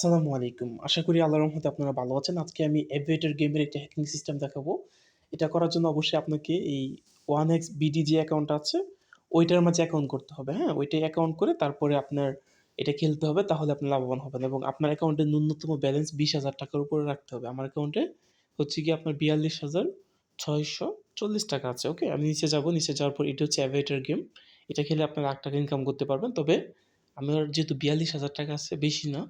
আসসালামু আলাইকুম। আশা করি আল্লাহর রহমতে আপনারা ভালো আছেন। আজকে আমি এভিয়েটর গেমের একটা হ্যাকিং সিস্টেম দেখাবো। এটা করার জন্য অবশ্যই আপনাকে এই 1x BD যে অ্যাকাউন্ট আছে, ওইটার মাঝে অ্যাকাউন্ট করতে হবে, হ্যাঁ? ওইটাই অ্যাকাউন্ট করে তারপরে আপনার এটা খেলতে হবে, তাহলে আপনি লাভবান হবেন এবং আপনার অ্যাকাউন্টে ন্যূনতম ব্যালেন্স ৳২০,০০০ উপরে রাখতে হবে। আমার অ্যাকাউন্টে হচ্ছে গিয়ে আপনার ৳৪২,৬৪০ আছে, ওকে? আমি নিচে যাবো, নিচে যাওয়ার পর এটা হচ্ছে এভিয়েটর গেম। এটা খেলে আপনি ৳১,০০,০০০ ইনকাম করতে পারবেন। তবে আমার যেহেতু ৳৪২,০০০ আছে, বেশি না।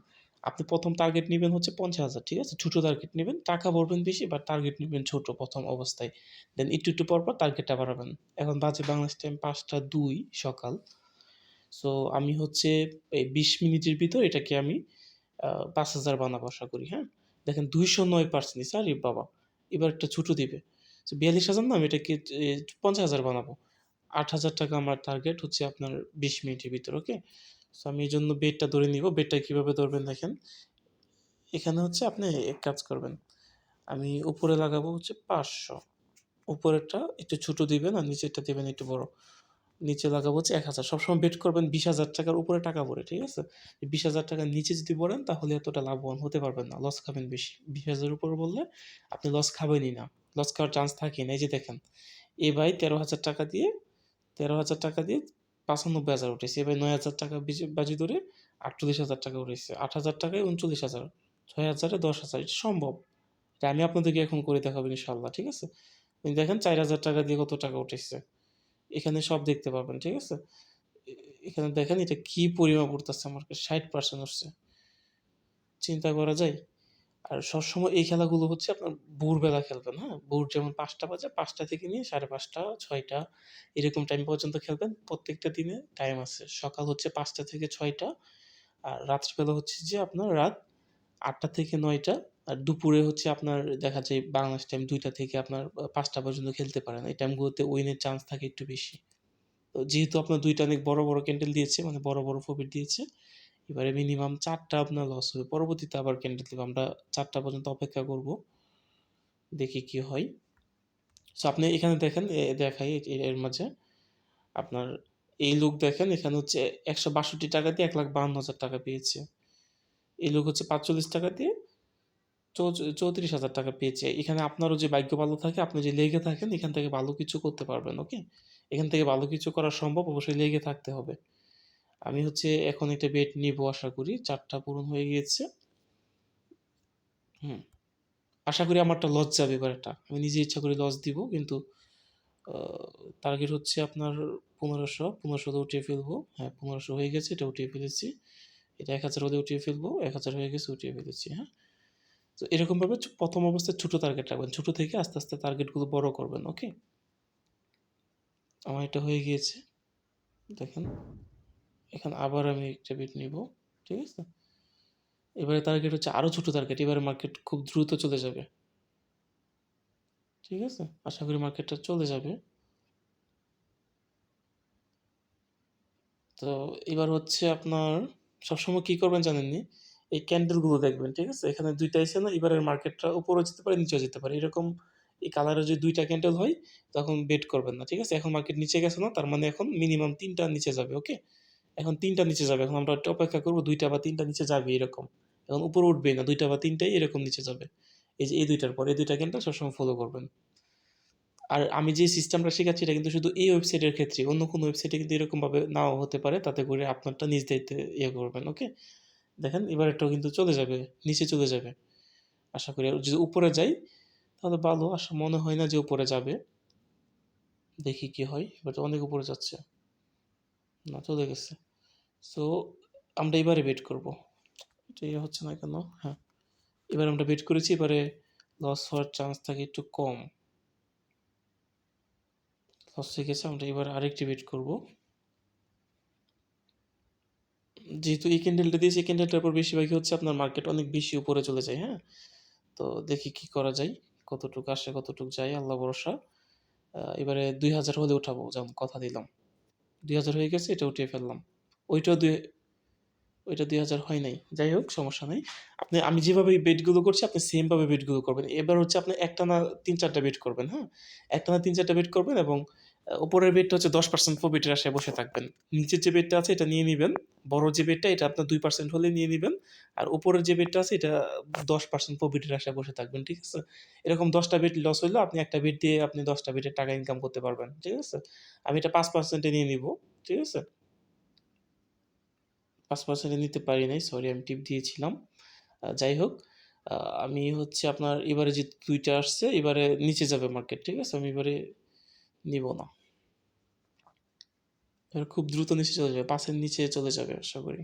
আপনি ১ম টার্গেট নিবেন হচ্ছে ৫০,০০০, ঠিক আছে? ছোট টার্গেট নিবেন। টাকা ভরবেন বেশি বাট টার্গেট নিবেন ছোট ১ম অবস্থায়। দেন একটু পর টার্গেটটা বাড়াবেন। এখন বাজে বাংলাদেশ টাইম ৫টা ২ সকাল। সো আমি হচ্ছে এই ২০ মিনিটের ভিতর এটাকে আমি ৫,০০০ বানাবো আশা করি, হ্যাঁ? দেখেন ২০৯% নিছে। আরে বাবা! এবার একটা ছোট দিবে। সো ৪২,০০০ না আমি এটাকে ৫০,০০০ বানাবো। ৳৮,০০০ আমার টার্গেট হচ্ছে আপনার ২০ মিনিটের ভিতর, ওকে? সো আমি এজন্য বেটটা ধরে নিবো। বেটটা কিভাবে ধরবেন দেখেন। এখানে হচ্ছে আপনি এক কাজ করবেন। আমি উপরে লাগাবো হচ্ছে ৫০০, উপরেরটা একটু ছোট দিবেন আর নিচেরটা দিবেন একটু বড়। নিচে লাগাবো হচ্ছে ১,০০০। সবসময় বেট করবেন ৳২০,০০০ র উপরে টাকা ভরে, ঠিক আছে? ৳২০,০০০ র নিচে যদি ভরেন তাহলে এতটা লাভবান হতে পারবেন না। লস খাবেন বেশি। ২০,০০০ র উপরে বললে আপনি লস খাবেনই না। লস খাওয়ার চান্স থাকেই না। এই যে দেখেন, এ ভাই ৳১৩,০০০ দিয়ে ৯৫,০০০ উঠাইছে। এ ভাই ৳৯,০০০ বাজি ধরে ৳৪৮,০০০ উঠাইছে। ৳৮,০০০ য় ৩৯,০০০, ৬,০০০ এ ১০,০০০। এটা সম্ভব। এটা আমি আপনাদেরকে এখন করে দেখাবো ইনশাআল্লাহ, ঠিক আছে? এই দেখেন ৳৪,০০০ দিয়ে কত টাকা উঠাইছে। এখানে সব দেখতে পারবেন, ঠিক আছে? এ এখানে দেখেন এটা কি পরিমাপ উঠতেছে আমার কাছে ৬০% উঠছে। চিন্তা করা যায়? আর সবসময় এই খেলাগুলো হচ্ছে আপনার ভোরবেলা খেলবেন, হ্যাঁ? ভোর যেমন ৫টা বাজে, ৫টা থেকে নিয়ে ৫:৩০, ৬টা এরকম টাইম পর্যন্ত খেলবেন। প্রত্যেকটা দিনে টাইম আছে। সকাল হচ্ছে ৫টা থেকে ৬টা আর রাত্রিবেলা হচ্ছে যে আপনার রাত ৮টা থেকে ৯টা আর দুপুরে হচ্ছে আপনার দেখা যায় বাংলাদেশ টাইম ২টা থেকে আপনার ৫টা পর্যন্ত খেলতে পারেন। এই টাইমগুলোতে উইনের চান্স থাকে একটু বেশি। তো যেহেতু আপনার ২ টা অনেক বড় ক্যান্ডেল দিয়েছে, মানে বড় প্রফিট দিয়েছে। এবারে মিনিমাম ৪ টা আপনার লস হবে। পরবর্তীতে আবার ক্যান্ডেল দিবে। আমরা ৪ টা পর্যন্ত অপেক্ষা করব। দেখি কি হয়। সো আপনি এখানে দেখেন দেখাই এর মাঝে আপনার এই লোক দেখেন এখানে হচ্ছে ৳১৬২ দিয়ে ৳১,৫২,০০০ পেয়েছে। এই লোক হচ্ছে ৳৪৫ দিয়ে ৩৪,০০০ পেয়েছে। এখানে আপনারও যে ভাগ্য ভালো থাকে, আপনি যে লেগে থাকেন এখান থেকে ভালো কিছু করতে পারবেন, ওকে? এখান থেকে ভালো কিছু করা সম্ভব, অবশ্যই লেগে থাকতে হবে। আমি হচ্ছে এখন একটা বেট নিবো আশা করি। ৪ টা পূরণ হয়ে গিয়েছে। হুম। আশা করি আমারটা লস যাবে এবারেরটা। আমি নিজে ইচ্ছা করে লস দিব কিন্তু আ টার্গেট হচ্ছে আপনার ১৫০০, ১৫০০ তে উঠিয়ে ফেলবো। হ্যাঁ, ১৫০০ হয়ে গেছে, এটা উঠিয়ে ফেলেছি। এটা ১,০০০ হলে উঠিয়ে ফেলবো। ১,০০০ হয়ে গেছে, উঠিয়ে ফেলেছি, হ্যাঁ? তো এরকমভাবে ১ম অবস্থায় ছোট টার্গেট রাখবেন। ছোট থেকে আস্তে টার্গেটগুলো বড় করবেন, ওকে? আমার এটা হয়ে গিয়েছে। দেখেন, এখানে আবার আমি একটা বিট নিবো। ঠিক আছে? এবারে টার্গেট হচ্ছে আরো ছোট টার্গেট। এবারে মার্কেট খুব দ্রুত চলে যাবে। ঠিক আছে? আশা করি মার্কেটটা চলে যাবে। তো এবার হচ্ছে আপনার সবসময় কি করবেন জানেননি? এই ক্যান্ডেলগুলো দেখবেন, ঠিক আছে? এখানে ২ টা আইছে না? এবারের মার্কেটটা উপরেও যেতে পারে, নিচেও যেতে পারে। এরকম এই কালারের যদি ২ টা ক্যান্ডেল হয়, তখন বেট করবেন না, ঠিক আছে? এখন মার্কেট নিচে গেছে না? তার মানে এখন মিনিমাম ৩ টা নিচে যাবে, ওকে? এখন ৩ টা নিচে যাবে। এখন আমরা একটু অপেক্ষা করব ২ টা বা ৩ টা নিচে যাবে এরকম। এখন উপরে উঠবেই না। ২ টা বা ৩ টাই এরকম নিচে যাবে। এই যে এই ২ টার পর এই ২ টা ক্যান্ডেল সবসময় ফলো করবেন। আর আমি যে সিস্টেমটা শেখাচ্ছি এটা কিন্তু শুধু এই ওয়েবসাইটের ক্ষেত্রে। অন্য কোনো ওয়েবসাইটে কিন্তু এরকমভাবে নাও হতে পারে। তাতে করে আপনারটা নিজ দায়িত্বে করবেন, ওকে? দেখেন এবারেরটাও কিন্তু চলে যাবে, নিচে চলে যাবে। আশা করি। আর যদি উপরে যাই তাহলে ভালো। মনে হয় না যে উপরে যাবে। দেখি কি হয়। এবার তো অনেক উপরে যাচ্ছে। না, চলে গেছে। সো আমরা এবারে বেট করব। এটা হচ্ছে না কেন? হ্যাঁ। এবার আমরা বেট করেছি। এবারে লস হওয়ার চান্স থাকে একটু কম। লস হয়ে গেছে। আমরা এবার আরেকটি বেট করব। যেহেতু এই ক্যান্ডেলটা দিয়েছি, এই ক্যান্ডেলটার পর বেশিরভাগই হচ্ছে আপনার মার্কেট অনেক বেশি উপরে চলে যায়, হ্যাঁ? তো দেখি কি করা যায়। কতটুকু আসে, কতটুকু যায় আল্লাহ ভরসা। এবারে ২,০০০ হলে উঠাবো যেমন কথা দিলাম। ২,০০০ হয়ে গেছে, এটা উঠিয়ে ফেললাম। ওইটাও দুই ওইটা ২,০০০ হয় নাই। যাই হোক সমস্যা নাই। আমি যেভাবে বেটগুলো করছি আপনি সেম ভাবে বেটগুলো করবেন। এবার হচ্ছে আপনি একটানা ৩-৪ টা বেট করবেন, হ্যাঁ? একটানা ৩-৪ টা বেট করবেন এবং উপরের বেডটা হচ্ছে 10% প্রফিটের আশায় বসে থাকবেন। নিচের যে বেডটা আছে এটা নিয়ে নিবেন। বড় যে বেডটা এটা আপনার 2% হলে নিয়ে নিবেন। আর উপরের যে বেডটা আছে এটা 10% প্রফিটের আশায় বসে থাকবেন। ঠিক আছে? এরকম 10টা বেড লস হইলো আপনি একটা বেড দিয়ে আপনি 10টা বেডের টাকা ইনকাম করতে পারবেন। ঠিক আছে? আমি এটা 5% এ নিয়ে নিবো। ঠিক আছে? 5% এ নিতে পারি নাই। সরি আমি টিপ দিয়েছিলাম। যাই হোক, আ আমি হচ্ছে আপনার এবারে যে ২ টা আসছে এবারে নিচে যাবে মার্কেট। ঠিক আছে? আমি এবারে নিব না। এবার খুব দ্রুত নিচে চলে যাবে। ৫ এর নিচে চলে যাবে আশা করি।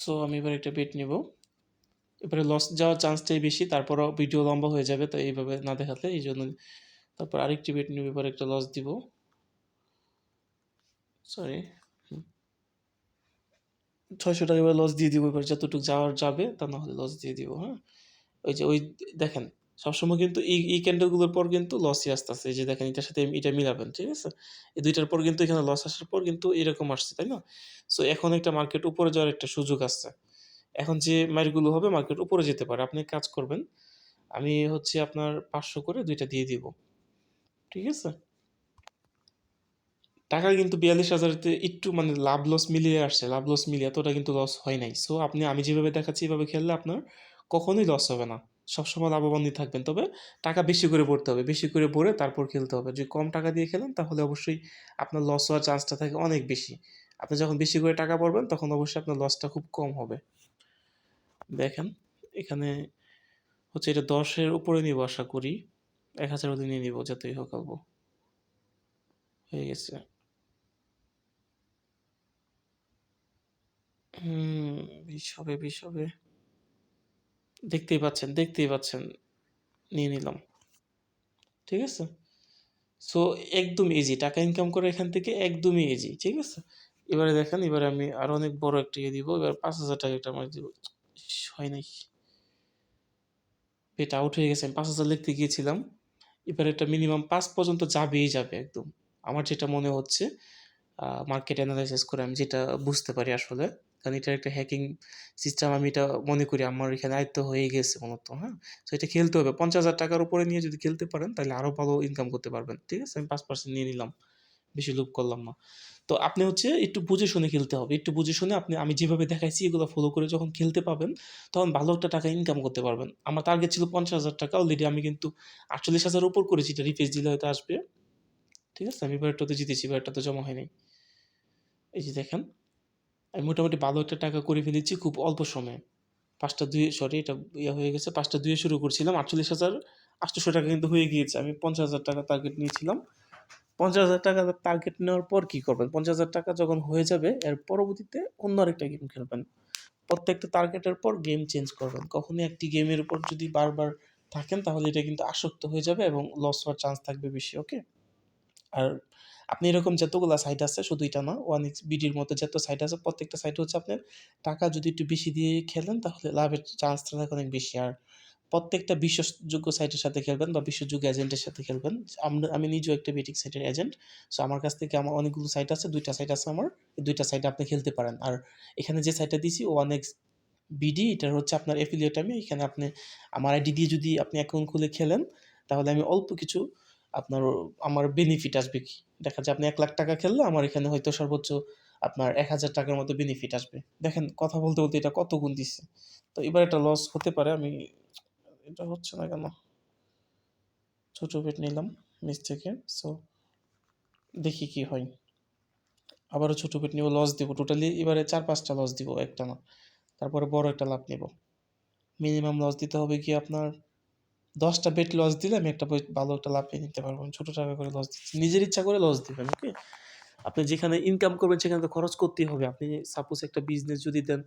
সো আমি এবার একটা বেট নিব। এবারে লস যাওয়ার চান্সটাই বেশি। তারপরেও ভিডিও লম্বা হয়ে যাবে। তো এইভাবে না দেখালে এইজন্য তারপর আরেকটি বেট নিব। এবার একটা লস দিব। সরি। ৳৬০০ এবার লস দিয়ে দিব। এবার যতটুকু যাওয়ার যাবে তা না হলে লস দিয়ে দিব, হ্যাঁ? ওই যে ওই দেখেন সবসময় কিন্তু এই ক্যান্ডেলগুলোর পর কিন্তু লসই আসতেছে। এই যে দেখেন এটার সাথে এটা মিলাবেন, ঠিক আছে? এই ২ টার পর কিন্তু এখানে লস আসার পর কিন্তু এরকম আসছে, তাই না? সো এখন একটা মার্কেট উপরে যাওয়ার একটা সুযোগ আসছে। এখন যে মাইরগুলো হবে মার্কেট উপরে যেতে পারে। আপনি কাজ করবেন। আমি হচ্ছে আপনার ৫০০ করে ২ টা দিয়ে দিব। ঠিক আছে? টাকা কিন্তু ৪২,০০০ তে একটু মানে লাভ লস মিলিয়ে আসছে। লাভ লস মিলিয়ে এতটা কিন্তু লস হয় নাই। সো আমি যেভাবে দেখাচ্ছি এভাবে খেললে আপনার কখনোই লস হবে না। সবসময় লাভবানই থাকবেন। তবে টাকা বেশি করে ভরতে হবে। বেশি করে ভরে তারপর খেলতে হবে। যদি কম টাকা দিয়ে খেলেন তাহলে অবশ্যই আপনার লস হওয়ার চান্সটা থাকে অনেক বেশি। আপনি যখন বেশি করে টাকা ভরবেন তখন অবশ্যই আপনার লসটা খুব কম হবে। দেখেন এখানে হচ্ছে এটা ১০ এর উপরে নিবো আশা করি। ১,০০০ হলে নিয়ে নিবো যতই হোক অল্প। হয়ে গেছে। হুম, ২০ হবে, ২০ হবে। দেখতেই পাচ্ছেন। নিয়ে নিলাম। ঠিক আছে? সো একদম ইজি। টাকা ইনকাম করা এখান থেকে একদমই ইজি। ঠিক আছে? এবারে দেখেন, এবারে আমি আরো অনেক বড় একটা ইয়ে দিব। এবার ৳৫,০০০ একটা আমার দিব। ইস! হয় নাই। এটা আউট হয়ে গেছে। আমি ৫,০০০ লিখতে গিয়েছিলাম। এবার এটা মিনিমাম ৫ পর্যন্ত যাবেই যাবে একদম। আমার যেটা মনে হচ্ছে মার্কেট এনালাইসিস করে আমি যেটা বুঝতে পারি আসলে। কারণ এটার একটা হ্যাকিং সিস্টেম আমি এটা মনে করি আমার এখানে আয়ত্ত হয়ে গেছে মূলত, হ্যাঁ? সো এটা খেলতে হবে। ৳৫০,০০০ র উপরে নিয়ে যদি খেলতে পারেন তাহলে আরো ভালো ইনকাম করতে পারবেন। ঠিক আছে? আমি ৫% নিয়ে নিলাম। বেশি লোভ করলাম না। তো আপনি হচ্ছে একটু বুঝে শুনে খেলতে হবে। একটু বুঝে শুনে আমি যেভাবে দেখাইছি এগুলো ফলো করে যখন খেলতে পাবেন, তখন ভালো একটা টাকা ইনকাম করতে পারবেন। আমার টার্গেট ছিল ৳৫০,০০০ অলরেডি আমি কিন্তু ৪৮,০০০ উপর করেছি। এটা রিফ্রেশ দিলে হয়তো আসবে। ঠিক আছে? আমি এবারেরটাতে জিতেছি। এবারেরটাতে জমা হয় নাই। এই যে দেখেন, আমি মোটামুটি ভালো একটা টাকা করে ফেলেছি খুব অল্প সময়ে। ৫ টা ২ সরি এটা হয়ে গেছে। ৫ টা ২ এ শুরু করছিলাম। ৳৪৮,৮০০ কিন্তু হয়ে গিয়েছে। আমি ৳৫০,০০০ টার্গেট নিয়েছিলাম। ৳৫০,০০০ টার্গেট নেওয়ার পর কি করবেন? ৳৫০,০০০ যখন হয়ে যাবে এর পরবর্তীতে অন্য আরেকটা গেম খেলবেন। প্রত্যেকটা টার্গেটের পর গেম চেঞ্জ করবেন। কখনোই একটি গেমের উপর যদি বারবার থাকেন তাহলে এটা কিন্তু আসক্ত হয়ে যাবে এবং লস হওয়ার চান্স থাকবে বেশি। ওকে? আর আপনি এরকম যতগুলা সাইট আছে শুধু এটা না, 1xBD-র মতো যত সাইট আছে প্রত্যেকটা সাইটে হচ্ছে আপনার টাকা যদি একটু বেশি দিয়ে খেলেন তাহলে লাভের চান্সটা থাকে অনেক বেশি। আর প্রত্যেকটা বিশ্বাসযোগ্য সাইটের সাথে খেলবেন বা বিশ্বাসযোগ্য এজেন্টের সাথে খেলবেন। আমি নিজেও একটা বেটিং সাইটের এজেন্ট। সো আমার কাছ থেকে আমার অনেকগুলো সাইট আছে। ২ টা সাইট আছে আমার। এই ২ টা সাইটে আপনি খেলতে পারেন। আর এখানে যে সাইটটা দিছি 1xBD এটার হচ্ছে আপনার এফিলিয়েট আমি। এখানে আপনি আমার আইডি দিয়ে যদি আপনি অ্যাকাউন্ট খুলে খেলেন তাহলে আমি অল্প কিছু আপনার আমার বেনিফিট আসবে কি? দেখা যায় আপনি ৳১,০০,০০০ খেললে আমার এখানে হয়তো সর্বোচ্চ আপনার ৳১,০০০ র মতো বেনিফিট আসবে। দেখেন কথা বলতে এটা কত গুণ দিচ্ছে। তো এবার এটা লস হতে পারে। এটা হচ্ছে না কেন? ছোট বেট নিলাম নিচ থেকে। সো দেখি কি হয়। আবারও ছোট বেট নিব, লস দিব। টোটালি এবারে ৪-৫ টা লস দিব একটানা। তারপরে বড় একটা লাভ নিব। মিনিমাম লস দিতে হবে কি আপনার ১০ টা বেট লস দিলে আমি একটা ভালো একটা লাভ নিয়ে নিতে পারবো। আমি ছোট টাকা করে লস দিচ্ছি। নিজের ইচ্ছা করে লস দিবেন, ওকে? আপনি যেখানে ইনকাম করবেন সেখানে তো খরচ করতেই হবে। আপনি সাপোজ একটা বিজনেস যদি দেন,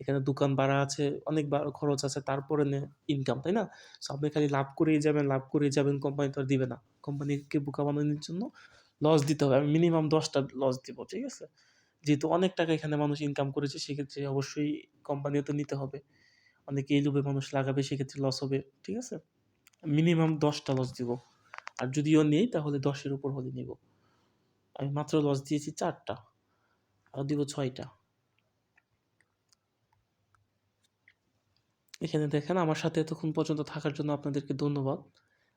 এখানে দোকান ভাড়া আছে, অনেক খরচ আছে, তারপরে ইনকাম, তাই না? সো আপনি খালি লাভ করেই যাবেন, কোম্পানি তো আর দিবে না। কোম্পানিকে বোকা বানানোর জন্য লস দিতে হবে। আমি মিনিমাম ১০ টা লস দিব, ঠিক আছে? যেহেতু অনেক টাকা এখানে মানুষ ইনকাম করেছে সেক্ষেত্রে অবশ্যই কোম্পানিও তো নিতে হবে। অনেকে এই লোভে মানুষ লাগাবে সেক্ষেত্রে লস হবে, ঠিক আছে? মিনিমাম ১০ টা লস দিব। আর যদিও নেই তাহলে ১০ এর উপর হলে নিব। আমি মাত্র লস দিয়েছি ৪ টা। আরো দিব ৬ টা। এখানে দেখেন আমার সাথে এতক্ষণ পর্যন্ত থাকার জন্য আপনাদেরকে ধন্যবাদ।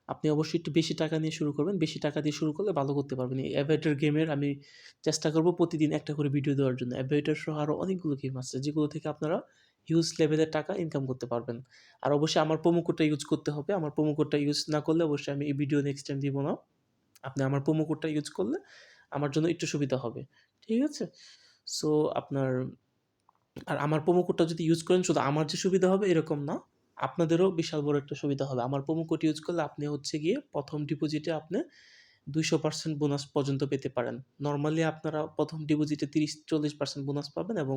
আপনি অবশ্যই একটু বেশি টাকা নিয়ে শুরু করবেন। বেশি টাকা দিয়ে শুরু করলে ভালো করতে পারবেন। এই অ্যাভিয়েটর গেমের আমি চেষ্টা করব প্রতিদিন একটা করে ভিডিও দেওয়ার জন্য। অ্যাভিয়েটর সহ আরও অনেকগুলো গেম আছে যেগুলো থেকে আপনারা হিউজ লেভেলের টাকা ইনকাম করতে পারবেন। আর অবশ্যই আমার প্রোমো কোডটা ইউজ করতে হবে। আমার প্রোমো কোডটা ইউজ না করলে অবশ্যই আমি এই ভিডিও নেক্সট টাইম দিব না। আপনি আমার প্রোমো কোডটা ইউজ করলে আমার জন্য একটু সুবিধা হবে। ঠিক আছে? সো আপনার আর আমার প্রোমো কোডটা যদি ইউজ করেন শুধু আমার যে সুবিধা হবে এরকম না, আপনাদেরও বিশাল বড় একটা সুবিধা হবে। আমার প্রোমো কোড ইউজ করলে আপনি হচ্ছে গিয়ে ১ম ডিপোজিটে আপনি ২০০% বোনাস পর্যন্ত পেতে পারেন। নরমালি আপনারা ১ম ডিপোজিটে ৩০-৪০% বোনাস পাবেন এবং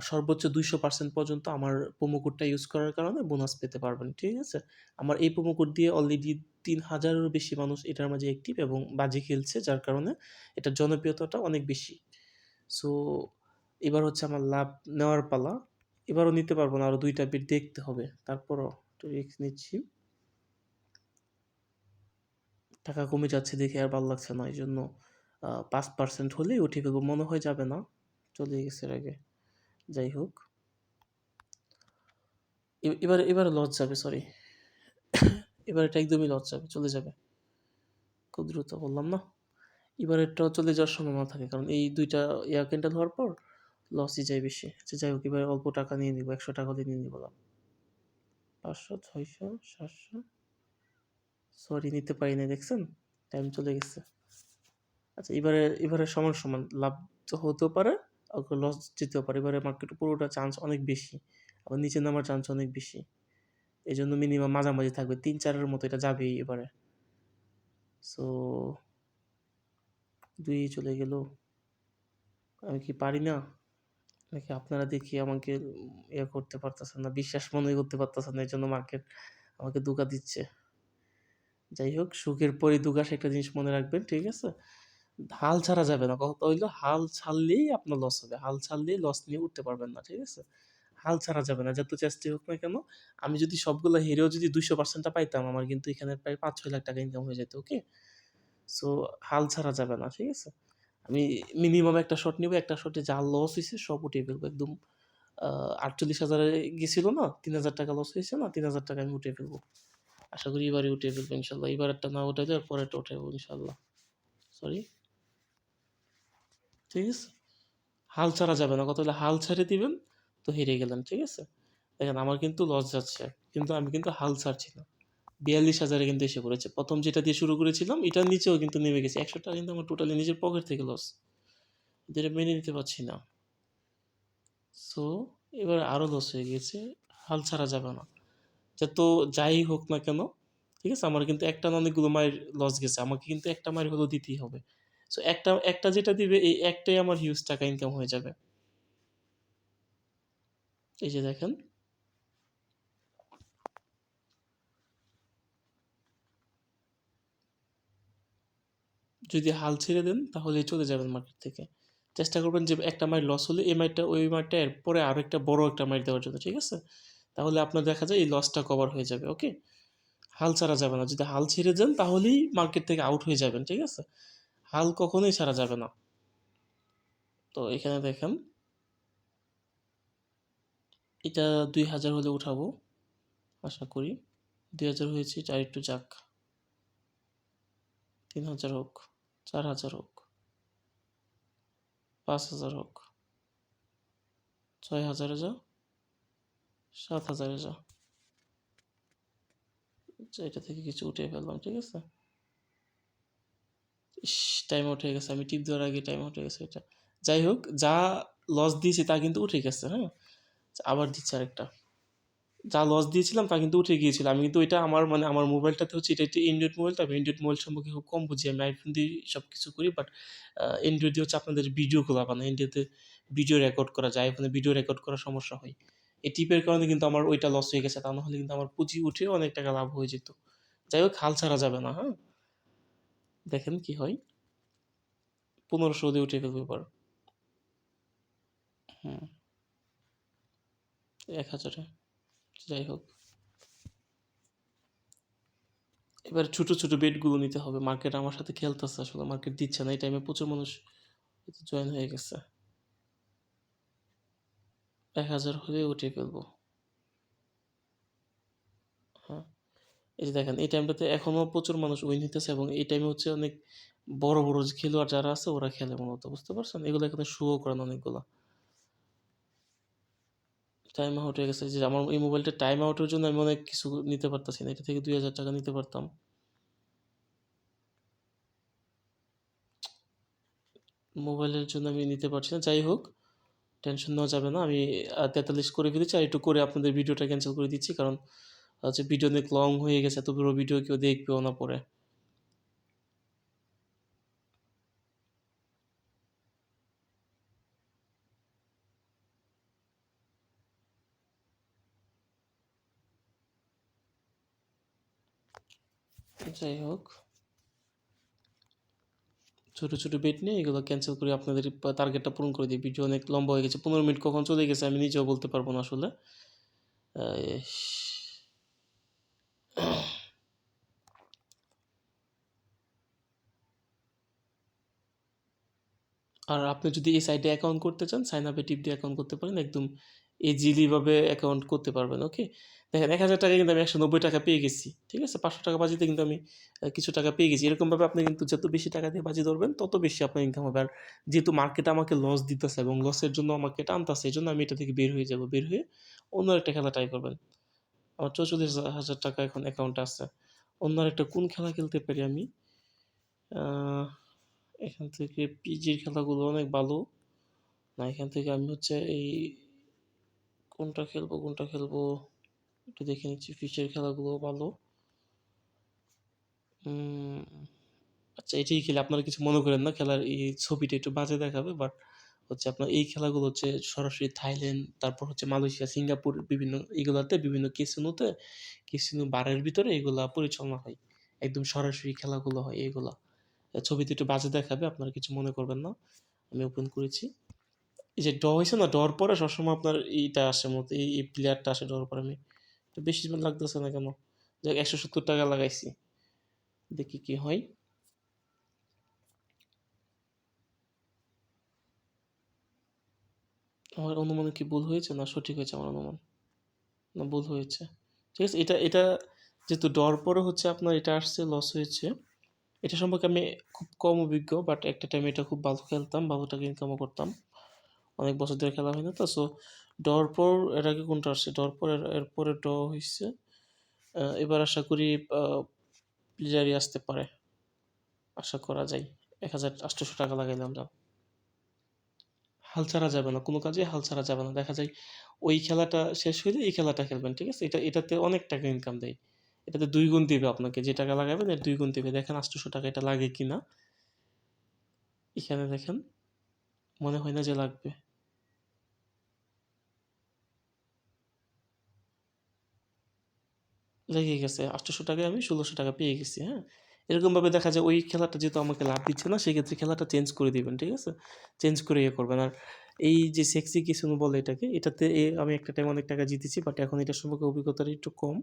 সর্বোচ্চ ২০০% পর্যন্ত আমার প্রোমো কোডটা ইউজ করার কারণে বোনাস পেতে পারবেন। ঠিক আছে? আমার এই প্রোমো কোড দিয়ে অলরেডি ৩,০০০ এরও বেশি মানুষ এটার মাঝে অ্যাক্টিভ এবং বাজি খেলছে যার কারণে এটার জনপ্রিয়তাটা অনেক বেশি। সো এবার হচ্ছে আমার লাভ নেওয়ার পালা। এবারও নিতে পারবো না, আরও ২ টা বিট দেখতে হবে। তারপরও একটু রিস্ক নিচ্ছি। টাকা কমে যাচ্ছে দেখে আর ভাল লাগছে না। এইজন্য ৫% হলেই উঠিয়ে ফেলবো। মনে হয় যাবে না। চলে গেছে এর আগে। যাই হোক। এবারে লস যাবে, সরি। এবার এটা একদমই লস যাবে, চলে যাবে। খুব দ্রুত বললাম না? এবারেরটাও চলে যাওয়ার সম্ভাবনা থাকে। কারণ এই ২ টা ক্যান্ডেল হওয়ার পর লসই যায় বেশি। আচ্ছা যাই হোক, এবারে অল্প টাকা নিয়ে নিবো। ৳১০০ দিয়ে নিয়ে নিবো লাভ। ৫০০, ৬০০, ৭০০। সরি নিতে পারি নাই, দেখছেন? টাইম চলে গেছে। আচ্ছা এবারে সমান, সমান লাভ তো হতেও পারে, আবার লস যেতেও পারে। এবারে মার্কেটে পুরোটা চান্স অনেক বেশি। আবার নিচে নামার চান্স অনেক বেশি। এজন্য মিনিমাম মাঝামাঝি থাকবে। ৩-৪ এর মতো এটা যাবেই এবারে। সো ২ চলে গেল। আমি কি পারি না? নাকি আপনারা দেখি আমাকে করতে পারতেছেন না, বিশ্বাস মনেই করতে পারতেছেন না। এজন্য মার্কেট আমাকে ধোঁকা দিচ্ছে। যাই হোক, সুখের পরই দুগাস একটা জিনিস মনে রাখবেন, ঠিক আছে? হাল ছাড়া যাবে না। কথা হইলো হাল ছাড়লেই আপনার লস হবে। হাল ছাড়লেই লস নিয়ে উঠতে পারবেন না, ঠিক আছে? হাল ছাড়া যাবে না। যত চেষ্টাই হোক না কেন, আমি যদি সবগুলা হেরেও যদি ২০০% টা পাইতাম, আমার কিন্তু এখানে প্রায় ৫-৬ লাখ টাকা ইনকাম হয়ে যেত, ওকে? সো হাল ছাড়া যাবে না, ঠিক আছে? আমি মিনিমাম একটা শট নিবো, একটা শটে যা লস হইছে সব উঠিয়ে ফেলবো। একদম ৪৮,০০০ এ গেছিল না? ৳৩,০০০ লস হইছে না? ৳৩,০০০ আমি উঠিয়ে ফেলবো। আশা করি এবারে উঠিয়ে ফেলবো ইনশাআল্লাহ। এবারেরটা না উঠাইলে আর পরেরটা উঠাইবো ইনশাআল্লাহ। সরি, ঠিক আছে? হাল ছাড়া যাবে না। কথা হলো হাল ছেড়ে দিবেন তো হেরে গেলেন, ঠিক আছে? দেখেন আমার কিন্তু লস যাচ্ছে। কিন্তু আমি কিন্তু হাল ছাড়ছি না। ৪২,০০০ এ কিন্তু এসে পড়েছে। ১ম যেটা দিয়ে শুরু করেছিলাম এটার নিচেও কিন্তু নেমে গেছে। ৳১০০ কিন্তু আমার টোটালি নিজের পকেট থেকে লস। যেটা মেনে নিতে পারছি না। সো এবার আরও লস হয়ে গিয়েছে। হাল ছাড়া যাবে না। যত যাই হোক না কেন, ঠিক আছে? আমার কিন্তু একটা না অনেকগুলো মাইর লস গেছে। আমাকে কিন্তু একটা মাইর হলেও দিতেই হবে। সো একটা যেটা দিবে এই একটাই আমার হিউজ টাকা ইনকাম হয়ে যাবে। এই যে দেখেন। যদি হাল ছেড়ে দেন তাহলে চলে যাবেন মার্কেট থেকে। চেষ্টা করবেন যে একটা মাইর লস হলে এই মাইরটা ওই মাইরটা এর পরে আরো একটা বড় একটা মাইর দেওয়ার জন্য, ঠিক আছে? তাহলে আপনার দেখা যায় এই লসটা কভার হয়ে যাবে, ওকে? হাল ছাড়া যাবে না। যদি হাল ছেড়ে দেন তাহলেই মার্কেট থেকে আউট হয়ে যাবেন, ঠিক আছে? হাল কখনোই ছাড়া যাবে না। তো এখানে দেখেন, এটা ২,০০০ হলে উঠাবো আশা করি। ২,০০০ হয়েছে, এটা আরেকটু যাক। ৩,০০০ হোক, ৪,০০০ হোক, ৫,০০০ হোক, ৬,০০০ এ যা, ৭,০০০ এ যা। আচ্ছা, এটা থেকে কিছু উঠিয়ে ফেললাম, ঠিক আছে? ইস! টাইম আউট হয়ে গেছে। আমি টিপ দেওয়ার আগে টাইম আউট হয়ে গেছে এটা। যাই হোক, যা লস দিয়েছি তা কিন্তু উঠে গেছে, হ্যাঁ? আবার দিচ্ছি আরেকটা। যা লস দিয়েছিলাম তা কিন্তু উঠে গিয়েছিল। আমি কিন্তু এটা আমার মানে আমার মোবাইলটাতে হচ্ছে এটা একটি অ্যান্ড্রয়েড মোবাইল তো আমি অ্যান্ড্রয়েড মোবাইল সম্পর্কে খুব কম বুঝি। আমি আইফোন দিয়েই সবকিছু করি। বাট অ্যান্ড্রয়েড দিয়ে হচ্ছে আপনাদের ভিডিওগুলা বানাই। অ্যান্ড্রয়েডে ভিডিও রেকর্ড করা যায়। আইফোনে ভিডিও রেকর্ড করার সমস্যা হয়। এই টিপের কারণে কিন্তু আমার ওইটা লস হয়ে গেছে। তা নাহলে কিন্তু আমার পুঁজি উঠে অনেক টাকা লাভ হয়ে যেত। যাই হোক, হাল ছাড়া যাবে না, হ্যাঁ? দেখেন কি হয়। ১৫০০ দিয়ে উঠিয়ে ফেলবো এবার। হুম, ১,০০০ এ। যাই হোক। এবার ছোট, ছোট বেটগুলো নিতে হবে। মার্কেট আমার সাথে খেলতেছে আসলে। মার্কেট দিচ্ছে না। এই টাইমে প্রচুর মানুষ জয়েন হয়ে গেছে। ১,০০০ হলেই উঠিয়ে ফেলবো। এই যে দেখেন এই টাইমটাতে এখনো প্রচুর মানুষ উইন হইতেছে এবং এই টাইমে হচ্ছে অনেক বড় বড় যে খেলোয়াড় যারা আছে ওরা খেলে মূলত, বুঝতে পারছেন? এগুলো এখানে শোও করেন অনেকগুলা। টাইম আউট হয়ে গেছে যে আমার এই মোবাইলটা টাইম আউটের জন্য আমি অনেক কিছু নিতে পারতাছি না, এটা থেকে 2000 টাকা নিতে পারতাম। মোবাইলের জন্য আমি নিতে পারছি না, যাই হোক টেনশন নেওয়া যাবে না। আমি 43 করে ফেলেছি আর একটু করে আপনাদের ভিডিওটা ক্যান্সেল করে দিচ্ছি, কারণ হচ্ছে ভিডিও অনেক লং হয়ে গেছে, এত বড় ভিডিও কেউ দেখবেও না পরে। যাই হোক ছোট ছোট বেট নিয়ে এগুলো ক্যান্সেল করে আপনাদের টার্গেটটা পূরণ করে দিই। ভিডিও অনেক লম্বা হয়ে গেছে, 15 মিনিট কখন চলে গেছে আমি নিজেও বলতে পারবো না আসলে। ইস। আর আপনি যদি এই সাইটে অ্যাকাউন্ট করতে চান, সাইন আপে টিপ দিয়ে অ্যাকাউন্ট করতে পারেন, একদম ইজিলি ভাবে অ্যাকাউন্ট করতে পারবেন। ওকে, দেখেন 1000 টাকা কিন্তু আমি 190 টাকা পেয়ে গেছি, ঠিক আছে? 500 টাকা বাজিতে কিন্তু আমি কিছু টাকা পেয়ে গেছি। এরকমভাবে আপনি কিন্তু যত বেশি টাকা দিয়ে বাজি ধরবেন তত বেশি আপনার ইনকাম হবে। আর যেহেতু মার্কেট আমাকে লস দিতেছে এবং লসের জন্য আমাকে টানতেছে, এই জন্য আমি এটা থেকে বের হয়ে যাব। বের হয়ে অন্য একটা খেলা ট্রাই করবেন। আমার 44,000 টাকা এখন অ্যাকাউন্টে আছে। অন্য একটা কোন খেলা খেলতে পারি আমি? আহ, এখান থেকে পিজির খেলাগুলো অনেক ভালো। না, এখান থেকে আমি হচ্ছে এই কোনটা খেলবো একটু দেখে নিচ্ছি। ফিশের খেলাগুলো ভালো। উম, আচ্ছা এটাই খেলে আপনারা কিছু মনে করেন না, খেলার এই ছবিটা একটু বাজে দেখাবে, বাট হচ্ছে আপনার এই খেলাগুলো হচ্ছে সরাসরি থাইল্যান্ড, তারপর হচ্ছে মালয়েশিয়া, সিঙ্গাপুর, বিভিন্ন এগুলাতে বিভিন্ন ক্যাসিনোতে, ক্যাসিনো বারের ভিতরে এগুলা পরিচালনা হয়। একদম সরাসরি খেলাগুলো হয় এগুলা। ছবিতে একটু বাজে দেখাবে, আপনারা কিছু মনে করবেন না। আমি ওপেন করেছি। এই যে ড্র হয়েছে না, ড্রর পরে সবসময় আপনার এইটা আসে মতো, এই প্লেয়ারটা আসে ড্রর পরে। আমি তো বেশি লাগতেছে না কেন? যাক 170 টাকা লাগাইছি, দেখি কি হয়। আমার অনুমানে কি ভুল হয়েছে না সঠিক হয়েছে আমার অনুমান? না, ভুল হয়েছে। ঠিক আছে, এটা এটা যেহেতু ড্রর পরে হচ্ছে আপনার এটা আসছে, লস হয়েছে। এটা সম্পর্কে আমি খুব কম অভিজ্ঞ, বাট একটা টাইমে এটা খুব ভালো খেলতাম, ভালো টাকা ইনকামও করতাম। অনেক বছর ধরে খেলা হয় না তো, সো ড্রর পর এর আগে কোনটা আসছে? ড্রর পর এরপরে ড্র হয়েছে। এবার আশা করি প্লেয়ারই আসতে পারে, আশা করা যায়। 1800 টাকা লাগাইলাম, যাও। হাল ছাড়া যাবে না, কোনো কাজে হাল ছাড়া যাবে না। দেখা যায় ওই খেলাটা শেষ হইলে এই খেলাটা খেলবেন, ঠিক আছে? এটাতে অনেক টাকা ইনকাম দেয়। এটাতে 2 গুণ দিবে আপনাকে, যে টাকা লাগাবেন এর 2 গুণ দিবে। দেখেন 800 টাকা এটা লাগে কিনা। এখানে দেখেন, মনে হয় না যে লাগবে। লেগে গেছে 800 টাকায় আমি 1600 টাকা পেয়ে গেছি, হ্যাঁ। এরকমভাবে দেখা যায় ওই খেলাটা যেহেতু আমাকে লাভ দিচ্ছে না, সেক্ষেত্রে খেলাটা চেঞ্জ করে দিবেন, ঠিক আছে? চেঞ্জ করে ইয়ে করবেন। আর এই যে সেক্সি কিসুনো বলে এটাকে, এটাতে আমি একটা টাইম অনেক টাকা জিতেছি, বাট এখন এটার সম্পর্কে অভিজ্ঞতাটা একটু কম।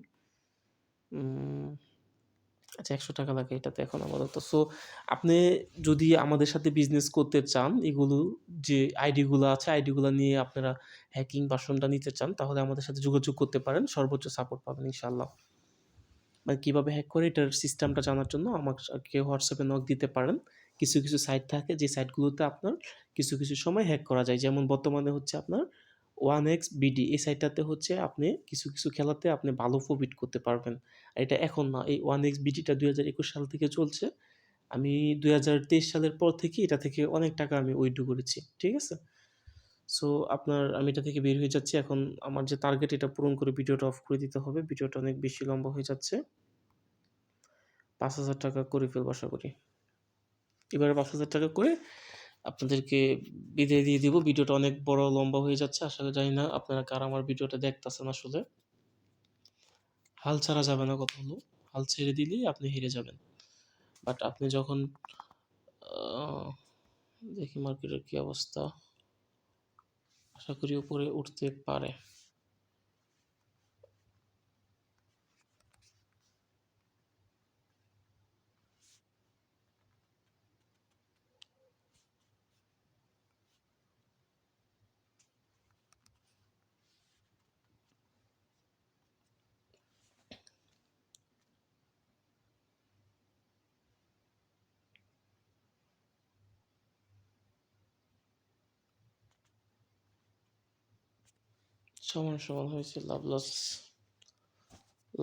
উম, আচ্ছা 100 টাকা লাগে এটাতে এখন আপাতত। সো আপনি যদি আমাদের সাথে বিজনেস করতে চান, এগুলো যে আইডিগুলো আছে, আইডিগুলো নিয়ে আপনারা হ্যাকিং ভার্সনটা নিতে চান, তাহলে আমাদের সাথে যোগাযোগ করতে পারেন, সর্বোচ্চ সাপোর্ট পাবেন ইনশাল্লাহ। মানে কীভাবে হ্যাক করে এটার সিস্টেমটা জানার জন্য আমাকে হোয়াটসঅ্যাপে নক দিতে পারেন। কিছু কিছু সাইট থাকে যে সাইটগুলোতে আপনার কিছু কিছু সময় হ্যাক করা যায়, যেমন বর্তমানে হচ্ছে আপনার 1xBD, এই সাইটটাতে হচ্ছে আপনি কিছু কিছু খেলাতে আপনি ভালো প্রফিট করতে পারবেন। আর এটা এখন না, এই 1xBDটা 2021 সাল থেকে চলছে। আমি 2023 সালের পর থেকে এটা থেকে অনেক টাকা আমি উইথড্র করেছি, ঠিক আছে? সো আমি এটা থেকে বের হয়ে যাচ্ছি এখন। আমার যে টার্গেট এটা পূরণ করে ভিডিওটা অফ করে দিতে হবে, ভিডিওটা অনেক বেশি লম্বা হয়ে যাচ্ছে। 5,000 টাকা করে ফেলবো আশা করি। এবারে 5,000 টাকা করে আপনাদেরকে বিদায় দিয়ে দিব। ভিডিওটা অনেক বড় লম্বা হয়ে যাচ্ছে, আশা করি। জানি না আপনারা কারা আমার ভিডিওটা দেখতেছেন আসলে। হাল ছাড়া যাবে না কথা হলো, হাল ছেড়ে দিলেই আপনি হেরে যাবেন। বাট আপনি যখন আহ, দেখি মার্কেটের কি অবস্থা, আশা করি উপরে উঠতে পারে। সমান সমান হয়েছে,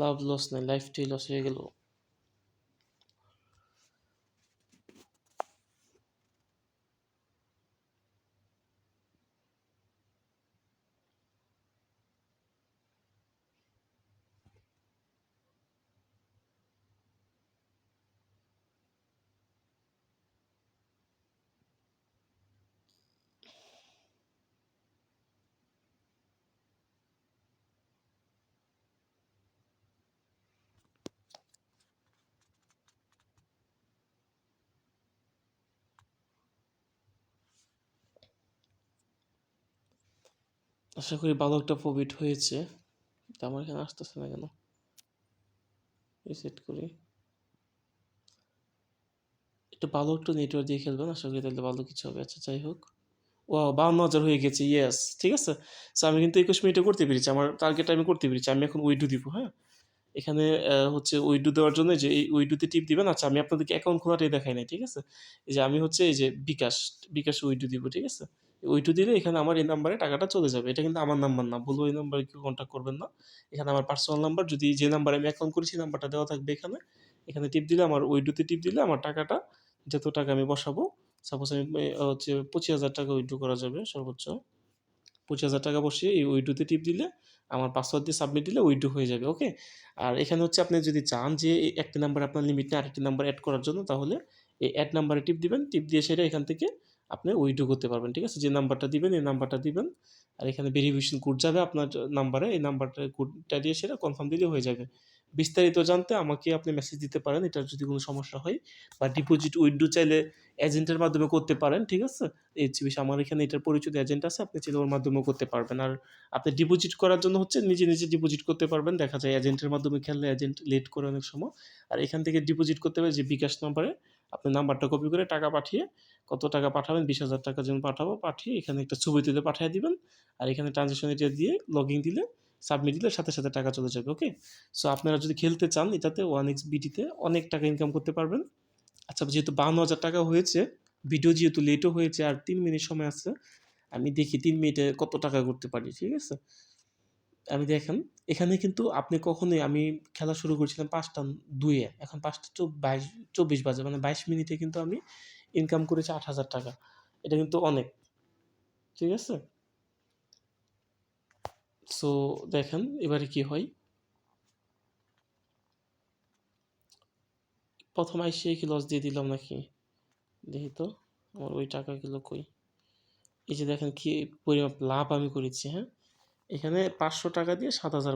লাভ লস নাই, লাইফটাই লস হয়ে গেল। আশা করি ভালো একটা প্রফিট হয়েছে। তা আমার এখানে আসতেছে না কেন? রিসেট করি। একটু ভালো একটু নেটওয়ার্ক দিয়ে খেলবেন, আশা করি তাহলে ভালো কিছু হবে। আচ্ছা যাই হোক, ও 52,000 হয়ে গেছে, ইয়েস ঠিক আছে। সো আমি কিন্তু 21 মিনিটে করতে পেরেছি, আমার টার্গেট আমি করতে পেরেছি। আমি এখন উইডো দিব, হ্যাঁ। এখানে হচ্ছে উইডো দেওয়ার জন্য যে এই উইডোতে টিপ দিবেন। আচ্ছা আমি আপনাদেরকে অ্যাকাউন্ট খোলাটাই দেখাই নাই, ঠিক আছে। এই যে আমি হচ্ছে এই যে বিকাশ উইডো দিব, ঠিক আছে। উইডো দিলে এখানে আমার এই নাম্বারে টাকাটা চলে যাবে। এটা কিন্তু আমার নাম্বার না, ভুল ওই নাম্বারে কেউ কন্ট্যাক্ট করবেন না। এখানে আমার পার্সোনাল নাম্বার, যদি যে নাম্বারে আমি অ্যাকাউন্ট করেছি নাম্বারটা দেওয়া থাকবে এখানে। এখানে টিপ দিলে, আমার উইডোতে টিপ দিলে আমার টাকাটা, যত টাকা আমি বসাবো, সাপোজ আমি হচ্ছে 25,000 টাকা উইথড্র করা যাবে সর্বোচ্চ। 25,000 টাকা বসিয়ে এই উইডোতে টিপ দিলে, আমার পাসওয়ার্ড দিয়ে সাবমিট দিলে উইড্রো হয়ে যাবে, ওকে। আর এখানে হচ্ছে আপনি যদি চান যে এই একটা নাম্বার আপনার লিমিট নেই আরেকটি নাম্বার অ্যাড করার জন্য, তাহলে এই অ্যাড নাম্বারে টিপ দিবেন। টিপ দিয়ে সেটা এখান থেকে আপনি উইড্রো করতে পারবেন, ঠিক আছে। যে নাম্বারটা দিবেন এই নাম্বারটা দিবেন, আর এখানে ভেরিফিকেশন কোড যাবে আপনার নাম্বারে, এই নাম্বারটা কোডটা দিয়ে সেটা কনফার্ম দিলে হয়ে যাবে। বিস্তারিত জানতে আমাকে আপনি মেসেজ দিতে পারেন, এটার যদি কোনো সমস্যা হয়। বা ডিপোজিট উইথড্র চাইলে এজেন্টের মাধ্যমে করতে পারেন, ঠিক আছে। এই হচ্ছে বিষয়। আমার এখানে এটার পরিচিত এজেন্ট আছে, আপনি চাইলে ওর মাধ্যমেও করতে পারবেন। আর আপনি ডিপোজিট করার জন্য হচ্ছে নিজে নিজে ডিপোজিট করতে পারবেন। দেখা যায় এজেন্টের মাধ্যমে খেললে এজেন্ট লেট করে অনেক সময়। আর এখান থেকে ডিপোজিট করতে হবে যে বিকাশ নাম্বারে, আপনি নাম্বারটা কপি করে টাকা পাঠিয়ে, কত টাকা পাঠাবেন, 20,000 টাকা যেমন পাঠাবো, পাঠিয়ে এখানে একটা ছবি তুলে পাঠিয়ে দিবেন। আর এখানে ট্রানজ্যাকশন এটা দিয়ে লগইন দিলে, সাবমিট দিলে সাথে সাথে টাকা চলে যাবে, ওকে। সো আপনারা যদি খেলতে চান এটাতে 1xBT-তে অনেক টাকা ইনকাম করতে পারবেন। আচ্ছা যেহেতু 52,000 টাকা হয়েছে, ভিডিও যেহেতু লেটও হয়েছে আর 3 মিনিট সময় আছে, আমি দেখি 3 মিনিটে কত টাকা করতে পারি, ঠিক আছে। আমি দেখেন, এখানে কিন্তু আপনি কখনোই, আমি খেলা শুরু করেছিলাম 5টা 2-এ, এখন 5টা 24 বাজে, মানে 22 মিনিটে কিন্তু আমি ইনকাম করেছি 8,000 টাকা। এটা কিন্তু অনেক, ঠিক আছে। সো দেখেন এবারে কি হয়। প্রথম আইসে কি লস দিয়ে দিলাম নাকি, দেখি তো আমার ওই টাকাগুলো কই। এই যে দেখেন কি পরিমাপ লাভ আমি করেছি, হ্যাঁ। এখানে 500 টাকা দিয়ে 7,000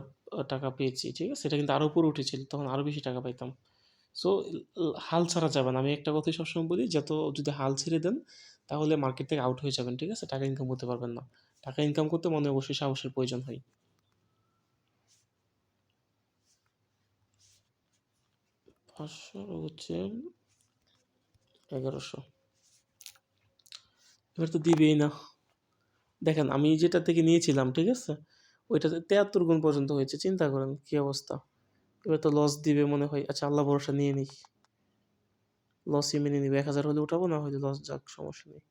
টাকা পেয়েছি, ঠিক আছে। এটা কিন্তু আরও উপরে উঠেছিল, তখন আরও বেশি টাকা পাইতাম। সো হাল ছাড়া যাবে না। আমি একটা কথাই সবসময় বলি, যত যদি হাল ছেড়ে দেন তাহলে মার্কেট থেকে আউট হয়ে যাবেন, ঠিক আছে। টাকা ইনকাম করতে পারবেন না। টাকা ইনকাম করতে মনে অবশ্যই সাহসের প্রয়োজন হয়। 500 হচ্ছে 1100, এবার তো দিবেই না। দেখেন আমি যেটা থেকে নিয়েছিলাম, ঠিক আছে, ওইটাতে 73 গুণ পর্যন্ত হয়েছে, চিন্তা করেন কি অবস্থা। এবার তো লস দিবে মনে হয়। আচ্ছা আল্লাহ ভরসা নিয়ে নিই, লসই মেনে নিবে। 1,000 হলে উঠাবো, না হলে লস যাক, সমস্যা নেই।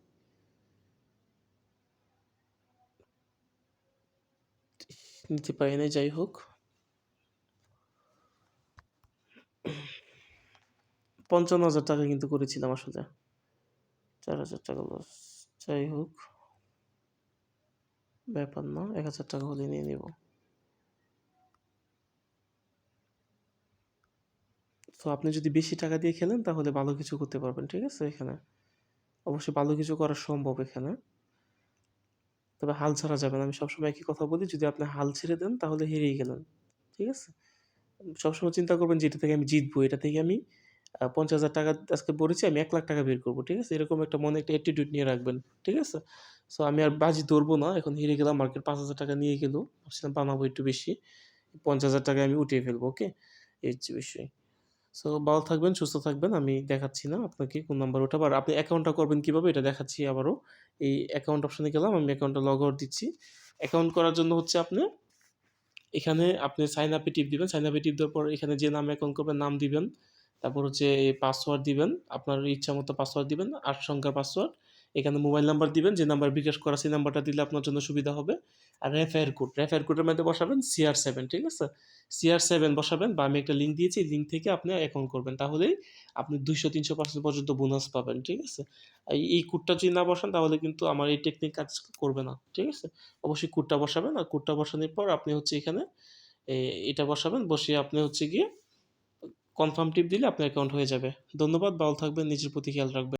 নিতে পারি নাই, যাই হোক। 55,000 টাকা কিন্তু করেছিলাম আসলে, 4,000 টাকা লস। যাই হোক, ব্যাপার না, 1,000 টাকা হলে নিয়ে নিব। তো আপনি যদি বেশি টাকা দিয়ে খেলেন তাহলে ভালো কিছু করতে পারবেন, ঠিক আছে। এখানে অবশ্যই ভালো কিছু করা সম্ভব এখানে, তবে হাল ছাড়া যাবে না। আমি সবসময় একই কথা বলি, যদি আপনি হাল ছেড়ে দেন তাহলে হেরেই গেলেন, ঠিক আছে। সবসময় চিন্তা করবেন যে এটা থেকে আমি জিতবো, এটা থেকে আমি 50,000 টাকা আজকে পড়েছি, আমি 1,00,000 টাকা বের করবো, ঠিক আছে। এরকম একটা মনে একটা অ্যাটিটিউড নিয়ে রাখবেন, ঠিক আছে। সো আমি আর বাজি ধরবো না, এখন হেরে গেলাম, মার্কেট 5,000 টাকা নিয়ে গেল, ভাবছিলাম বানাবো একটু বেশি, 50,000 টাকা আমি উঠিয়ে ফেলবো, ওকে। এই হচ্ছে বিষয়। সো ভালো থাকবেন, সুস্থ থাকবেন। আমি দেখাচ্ছি না আপনাকে কোন নাম্বার ওঠাবো, আর আপনি অ্যাকাউন্টটা করবেন কীভাবে এটা দেখাচ্ছি আবারও। এই অ্যাকাউন্ট অপশনে গেলাম, আমি অ্যাকাউন্টটা লগ আউট দিচ্ছি। অ্যাকাউন্ট করার জন্য হচ্ছে আপনি এখানে আপনি সাইন আপে টিপ দিবেন। সাইন আপে টিপ দেওয়ার পর এখানে যে নামে অ্যাকাউন্ট করবেন নাম দিবেন। তারপর হচ্ছে পাসওয়ার্ড দিবেন। আপনার ইচ্ছা মতো পাসওয়ার্ড দিবেন। 8 সংখ্যার পাসওয়ার্ড। এখানে মোবাইল নাম্বার দিবেন, যে নাম্বার বিকাশ করা সেই নাম্বারটা দিলে আপনার জন্য সুবিধা হবে। আর রেফার কোডের মধ্যে বসাবেন CR7, ঠিক আছে? CR7 বসাবেন, বা আমি একটা লিঙ্ক দিয়েছি, লিঙ্ক থেকে আপনি অ্যাকাউন্ট করবেন। তাহলেই আপনি 200-300% পর্যন্ত বোনাস পাবেন, ঠিক আছে? এই কোডটা যদি না বসান তাহলে কিন্তু আমার এই টেকনিক কাজ করবে না, ঠিক আছে? অবশ্যই কোডটা বসাবেন। আর কোডটা বসানোর পর আপনি হচ্ছে এখানে এটা বসাবেন, বসিয়ে আপনি হচ্ছে গিয়ে কনফার্ম টিপ দিলে আপনার অ্যাকাউন্ট হয়ে যাবে। ধন্যবাদ, ভালো থাকবেন, নিজের প্রতি খেয়াল রাখবেন।